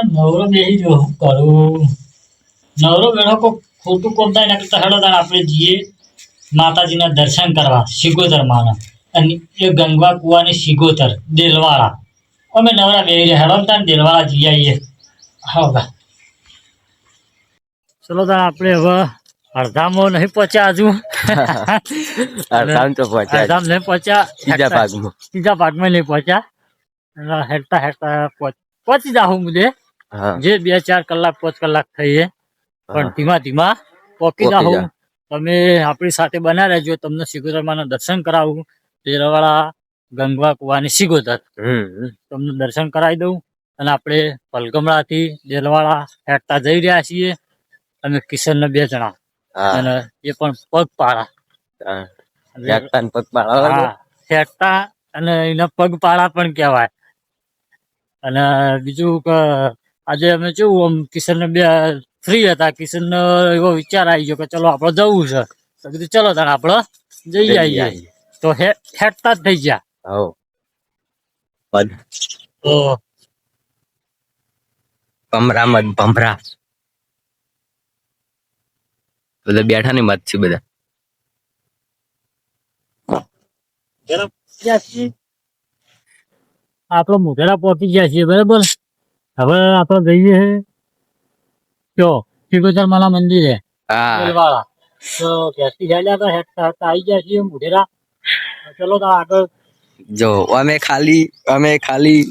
નવરો બેહી જો હું કરું નવરો બેઠો કો ખોટું કોમ થાય ના કરતા હેડો તાણ આપણે જઈએ માતાજીના દર્શન કરવા સિગોતર માના અને એ ગંગવા કુવાની સિગોતર દેલવાડા અમે નવરા બેહી રહ્યા હેડો તાણ દેલવાડા જઈ આવીએ હા ચલો તાણ આપણે હવે અડધામાં નહીં પહોંચ્યા હજુ અડધામ તો પહોંચ્યા અડધામ નહીં પહોંચ્યા ત્રીજા ભાગમાં નહીં પહોંચ્યા હેડતા હેડતા પહોંચી જાઉં મુદે જે 2-4 કલાક 5 કલાક થઈએ પણ ધીમા ધીમા પહોંચી જાઉં તમે આપણી સાથે બના રહેજો તમને સિગોતરમાના દર્શન કરાવું તેરવાળા ગંગવા કુવાની સિગોતર તમને દર્શન કરાવી દઉં અને આપણે પલગમડાથી દેલવાડા હેડતા જઈ રહ્યા છીએ અને કિશન ને 2 જણા અને એ પણ પગપાળા હેડતા અને એના પગપાળા પણ કહેવાય અને બીજું કે આજે અમે કેવું આમ કિશન ને 2 ફ્રી હતા કિશન નો એવો વિચાર આવી ગયો કે ચલો આપડે જવું છે તો કીધું ચલો તાર આપડે જઈ આવીએ તો હેડતા જ થઈ ગયા તો ભમરા બધા બેઠા ની મત છે બધા આપડે મોઢેરા પહોંચી ગયા છીએ બરાબર હવે આપડે જઈએ સિગોતર માના મંદિરે દેલવાડા તો ઘેરથી હેડ્યા હતા હેડતા હેડતા આવી ગયા છીએ મોઢેરા ચલો તો આગળ જો અમે ખાલી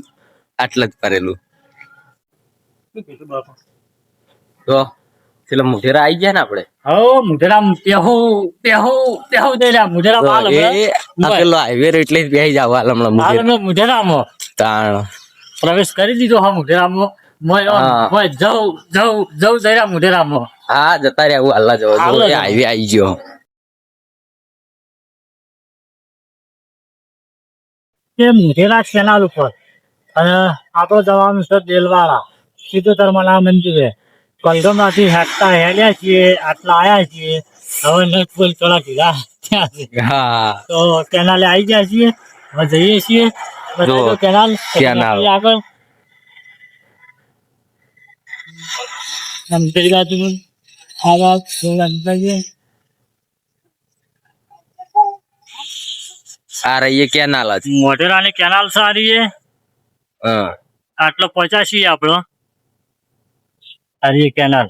આટલા જ કરેલું તો ચલો મોઢેરા આવી ગયા ને આપડે મોઢેરા પેહો દઈ રહ્યા મોઢેરા માલ પેલો હાઈવે એટલે બેસી જાવ હાલ હમણાં મોઢેરામાં તાણ પ્રવેશ કરી દીધો હા મોઢેરામાં જવું જઈ રહ્યા મોઢેરામાં હા જતા રહ્યા હાલના જવો હાઈવે આવી ગયો કે મોઢેરા કેનાલ ઉપર અને આપણે જવાનું છે દેલવાડા સિગોતરમાના મંદિરે કલગમમાંથી હેડતા હેડ્યા છીએ આટલા આયા છીએ હવે નટપોલ થોડા કીધા ત્યાં તો કેનાલે આવી ગયા છીએ હવે જઈએ છીએ કેનાલ આગળ પેલી બાજુ આ રહી કેનાલ મોઢેરાની કેનાલ સારી છે આટલો 85 આપણો આ કેનાલ